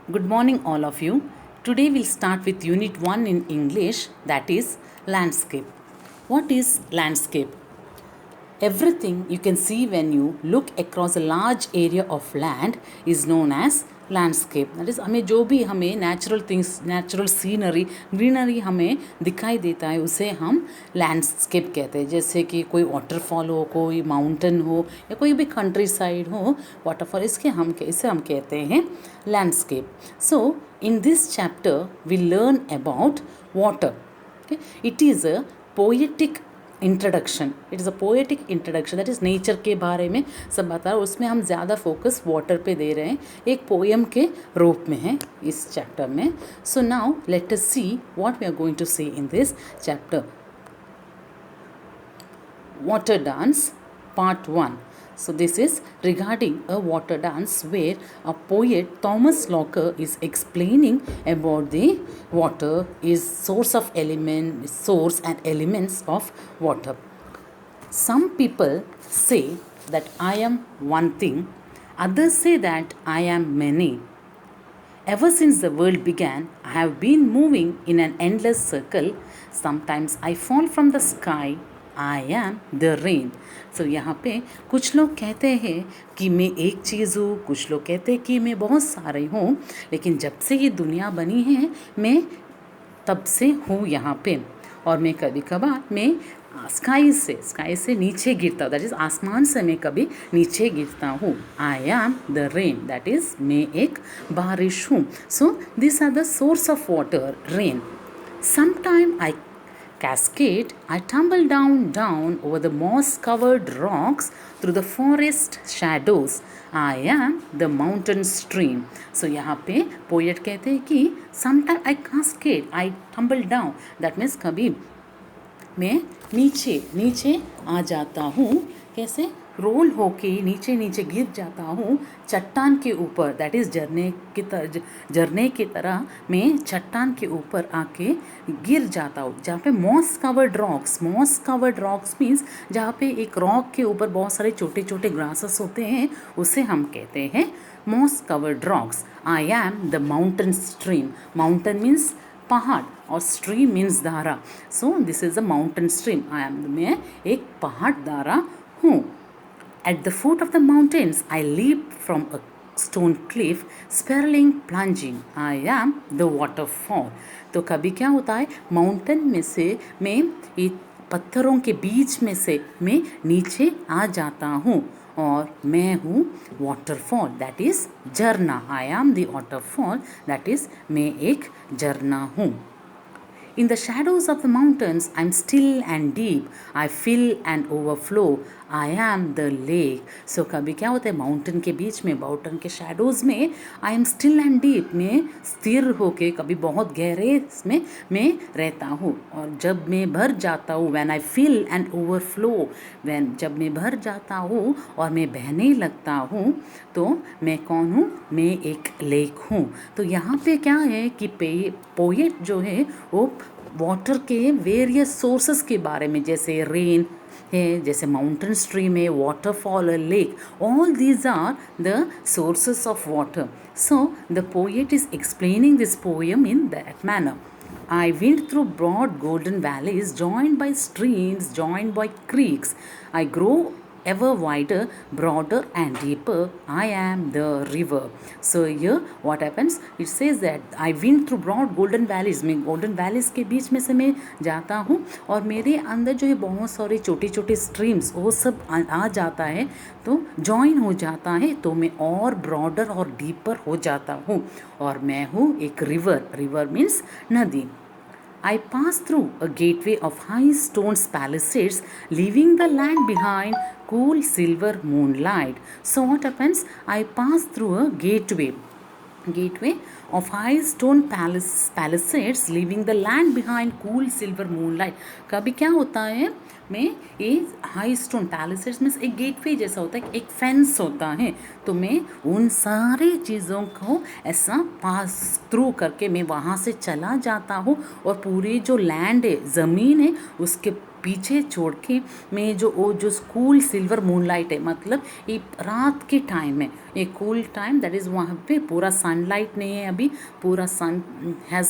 Good morning, all of you. Today we'll start with Unit 1 in English, that is landscape. What is landscape? Everything you can see when you look across a large area of land is known as landscape. That is हमें जो भी हमें natural things, natural scenery, greenery हमें दिखाई देता है उसे हम लैंडस्केप कहते हैं. जैसे कि कोई वाटरफॉल हो, कोई माउंटेन हो या कोई भी कंट्री साइड हो, वाटरफॉल, इसे हम कहते हैं landscape. So in this chapter we learn about water. It is a poetic introduction. It is a poetic introduction, that is nature के बारे में सब बता रहा है. उसमें हम ज़्यादा फोकस वाटर पे दे रहे हैं, एक पोएम के रूप में है इस चैप्टर में. So now let us see what we are going to see in this chapter. Water dance part 1. So this is regarding a water dance where a poet Thomas Locker is explaining about the water is source and elements of water. Some people say that I am one thing, others say that I am many. Ever since the world began, I have been moving in an endless circle. Sometimes I fall from the sky. I am the rain. So यहाँ पे कुछ लोग कहते हैं कि मैं एक चीज़ हूँ, कुछ लोग कहते हैं कि मैं बहुत सारे हूँ, लेकिन जब से ये दुनिया बनी है मैं तब से हूँ यहाँ पे. और मैं कभी कभार मैं स्काई से नीचे गिरता हूँ, दैट इज़ आसमान से मैं कभी नीचे गिरता हूँ. I am the rain, that is मैं एक बारिश हूँ. So this are the source of water, rain. Sometime I cascade, I tumble down over the moss-covered rocks through the forest shadows. I am the mountain stream. So यहाँ पे poet कहते हैं कि sometime I cascade, I tumble down. That means कभी मैं नीचे आ जाता हूँ. कैसे? रोल होके नीचे गिर जाता हूँ चट्टान के ऊपर. दैट इज़ झरने की तरह मैं चट्टान के ऊपर आके गिर जाता हूँ. जहाँ पे मॉस कवर्ड रॉक्स मीन्स जहाँ पे एक रॉक के ऊपर बहुत सारे छोटे छोटे ग्रासेस होते हैं, उसे हम कहते हैं moss covered rocks. I am the mountain stream. Mountain means पहाड़ और स्ट्रीम मीन्स धारा. So this is a mountain stream. मैं एक पहाड़ धारा हूँ. At the foot of the mountains, I leap from a stone cliff, spiraling, plunging. I am the waterfall. तो कभी क्या होता है, माउंटेन में से मैं ये पत्थरों के बीच में से मैं नीचे आ जाता हूँ और मैं हूँ वाटरफॉल, दैट इज़ झरना. आई am the waterfall, that is मैं एक झरना हूँ. In the shadows of the mountains, I'm still and deep. I fill and overflow. I am the lake. So कभी क्या होता है, माउंटेन के बीच में, माउंटेन के शैडोज़ में I am still and deep. मैं स्थिर होके कभी बहुत गहरे में मैं रहता हूँ. और जब मैं भर जाता हूँ, when I fill and overflow, जब मैं भर जाता हूँ और मैं बहने लगता हूँ, तो मैं कौन हूँ? मैं एक लेक हूँ. तो यहाँ पे क्या है कि पोएट जो है वो वाटर के वेरियस सोर्सेस के बारे में, जैसे रेन है, जैसे माउंटेन स्ट्रीम है, waterfall, lake, all these are the sources of water. So the poet is explaining this poem in that manner. I went through broad golden valleys joined by streams, joined by creeks. I grow ever wider, broader and deeper. I am the river. So here what happens, it says that I went through broad golden valleys. मैं golden valleys के बीच में से मैं जाता हूँ और मेरे अंदर जो है बहुत सारे छोटे छोटे streams वो सब आ जाता है, तो join हो जाता है, तो मैं और broader और deeper हो जाता हूँ और मैं हूँ एक river means नदी. I pass through a gateway of high stone palisades, leaving the land behind, cool silver moonlight. So what happens? I pass through a gateway of high stone palisades, leaving the land behind, cool silver moonlight. कभी क्या होता है, मैं ये high stone palaces में एक gateway जैसा होता है, एक फेंस होता है, तो मैं उन सारी चीज़ों को ऐसा पास थ्रू करके मैं वहाँ से चला जाता हूँ और पूरी जो लैंड है, ज़मीन है, उसके पीछे छोड़ के मैं जो कूल सिल्वर मूनलाइट है, मतलब ये रात के टाइम है, ये कूल टाइम, दैट इज़ वहाँ पे पूरा सनलाइट नहीं है अभी, पूरा sun has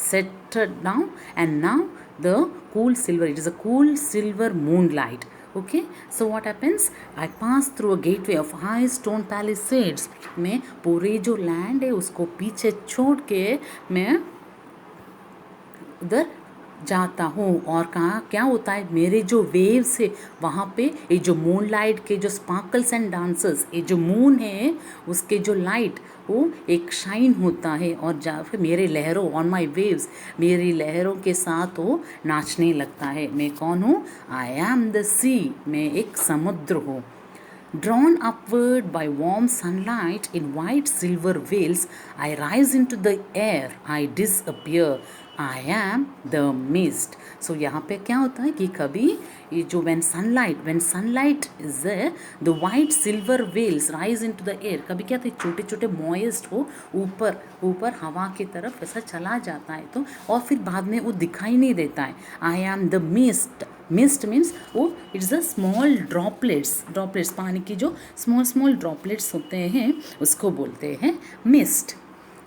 set down and now the cool silver, it is a cool silver moonlight. Okay, so what happens, I pass through a gateway of high stone palisades. मैं पूरे जो लैंड है उसको पीछे छोड़ के मैं उधर जाता हूँ, और कहाँ क्या होता है, मेरे जो वेव्स है वहाँ पे ये जो मून लाइट के जो स्पार्कल्स एंड डांसर्स, ये जो मून है उसके जो लाइट वो एक शाइन होता है, और जा फिर मेरे लहरों ऑन माई वेव्स, मेरी लहरों के साथ वो नाचने लगता है। मैं कौन हूँ, आई एम द सी, मैं एक समुद्र हूँ। Drawn upward by warm sunlight in white silver veils, I rise into the air, I disappear, I am the mist. So यहाँ पे क्या होता है कि कभी ये जो when sunlight is there, the white silver veils rise into the air, कभी क्या था छोटे छोटे moist हो ऊपर ऊपर हवा की तरफ ऐसा चला जाता है, तो और फिर बाद में वो दिखाई नहीं देता है। I am the mist. Mist means वो इट्स अ स्मॉल ड्रॉपलेट्स पानी की जो स्मॉल ड्रॉपलेट्स होते हैं उसको बोलते हैं mist.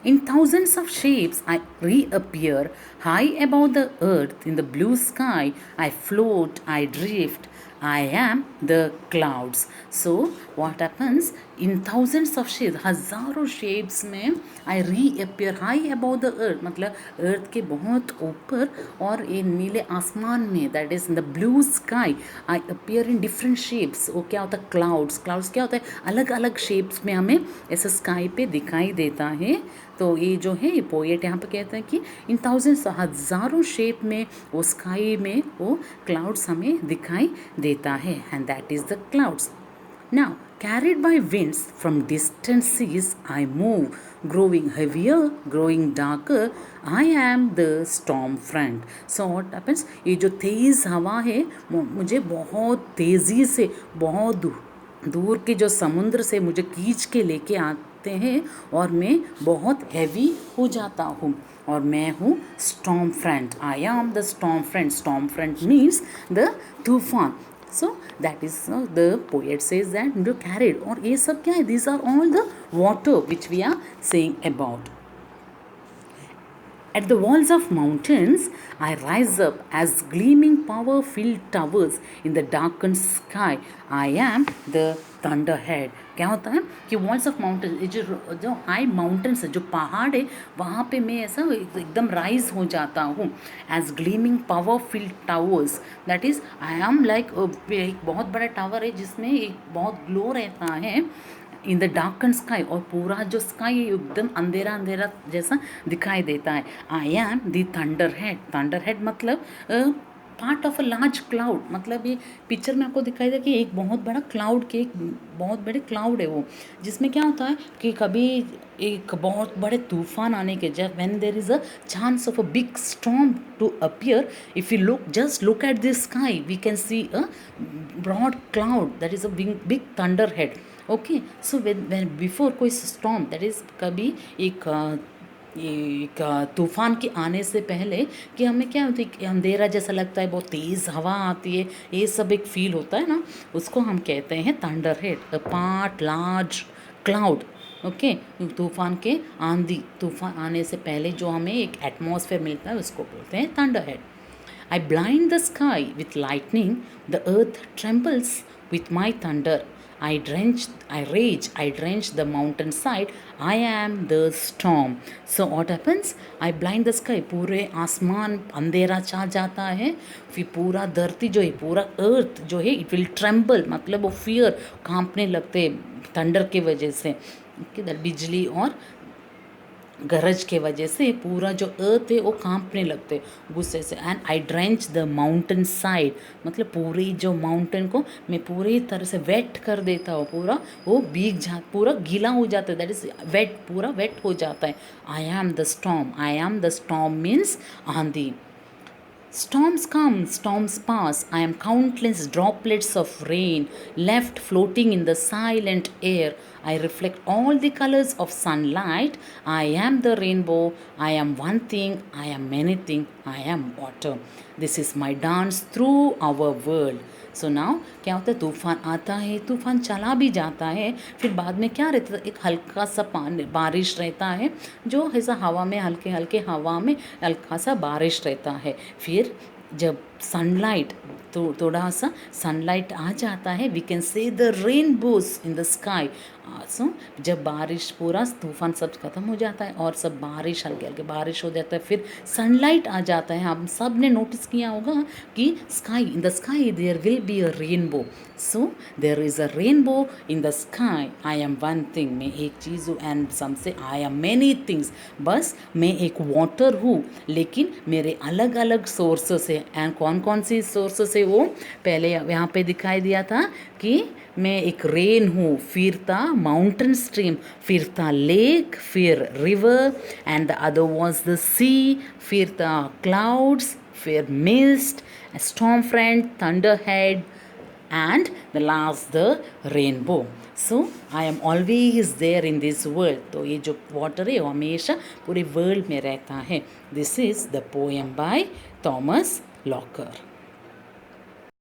In thousands of shapes, I reappear high above the earth in the blue sky. I float, I drift, I am the clouds. So what happens, in thousands of shapes, हजारों shapes में I reappear high above the earth, मतलब earth के बहुत ऊपर और ये नीले आसमान में, that is in the blue sky, I appear in different shapes. वो क्या होता है, clouds क्या होता है, अलग अलग shapes में हमें ऐसे sky पे दिखाई देता है। तो ये जो है पोएट यहाँ पे कहते हैं कि इन थाउजेंड्स हज़ारों शेप में वो स्काई में वो क्लाउड्स हमें दिखाई देता है, and that is the clouds. Now carried by winds from distant seas I move, growing heavier, growing darker, I am the storm front. So what happens, ये जो तेज़ हवा है मुझे बहुत तेज़ी से बहुत दूर के जो समुद्र से मुझे खींच के लेके आते हैं, और मैं बहुत हैवी हो जाता हूँ, और मैं हूँ storm front. I am the storm front. Storm front means the तूफान। So that is the poet says that जो कैरिड, और ये सब क्या है, these are all the water which we are saying about. At the walls of mountains, I rise up as gleaming power-filled towers in the darkened sky. I am the thunderhead. क्या होता है कि walls of mountain, जो high mountains है, जो पहाड़ है, वहाँ पे मैं ऐसा एकदम राइज हो जाता हूँ as gleaming powerful towers. That is I am like एक बहुत बड़ा टावर है जिसमें एक बहुत ग्लो रहता है इन द डार्कन स्काई, और पूरा जो स्काई एकदम अंधेरा अंधेरा जैसा दिखाई देता है। I am the thunder head मतलब part of a large cloud, मतलब ये पिक्चर में आपको दिखाई दे कि एक बहुत बड़ा क्लाउड के एक बहुत बड़े क्लाउड है वो, जिसमें क्या होता है कि कभी एक बहुत बड़े तूफान आने के जब when there is a chance of a big storm to appear, if you just look at this sky we can see a broad cloud, that is a big thunder head. Okay, so when before कोई storm, that is कभी एक तूफ़ान के आने से पहले कि हमें क्या होता है कि अंधेरा जैसा लगता है, बहुत तेज़ हवा आती है, ये सब एक फील होता है ना, उसको हम कहते हैं thunder head, part large cloud. Okay, तूफ़ान के तूफ़ान आने से पहले जो हमें एक एटमॉस्फेयर मिलता है उसको बोलते हैं thunder head. I blind the sky with lightning, the earth trembles with my thunder. I drench the mountainside, I am the storm. So what happens? I blind the sky, पूरे आसमान अंधेरा छा जाता है, फिर पूरा धरती जो है, पूरा अर्थ जो है, इट विल ट्रेम्बल, मतलब वो फियर कांपने लगते थंडर के वजह से, बिजली और गरज के वजह से पूरा जो अर्थ है वो कांपने लगते गुस्से से। And I drench the mountain side, मतलब पूरी जो माउंटेन को मैं पूरी तरह से वेट कर देता हूँ, पूरा वो पूरा गीला हो जाता है, दैट इज़ वेट, पूरा वेट हो जाता है। I am the storm means आंधी। Storms come, storms pass. I am countless droplets of rain left floating in the silent air. I reflect all the colors of sunlight. I am the rainbow. I am one thing. I am many things. I am water. This is my dance through our world. So now क्या होता है, तूफान आता है, तूफान चला भी जाता है, फिर बाद में क्या रहता है, एक हल्का सा पानी बारिश रहता है, जो ऐसा हवा में हल्के हल्के हवा में हल्का सा बारिश रहता है. फिर जब सनलाइट तो थोड़ा सा सनलाइट आ जाता है, we can see the rainbows in the sky. So जब बारिश पूरा तूफान सब खत्म हो जाता है और सब बारिश हल्के हल्के बारिश हो जाता है, फिर सनलाइट आ जाता है. हम सब ने नोटिस किया होगा कि sky, in the sky there will be a rainbow. So there is a rainbow in the sky. I am one thing, मैं एक चीज़ हूँ, एंड सम से आई एम मैनी थिंग्स. बस मैं एक वाटर हूँ, लेकिन मेरे अलग अलग सोर्सेस है. एंड कौन कौन सी सोर्सेस है वो पहले यहाँ पे दिखाई दिया था कि मैं एक रेन हूँ, फिर था माउंटेन स्ट्रीम, फिर था लेक, फिर river, and the other was the sea, फिर था क्लाउड्स, फिर mist, storm front, thunder head, and the last the rainbow. So I am always there in this world. तो ये जो water है वो हमेशा पूरे वर्ल्ड में रहता है. This is the poem by Thomas Locker.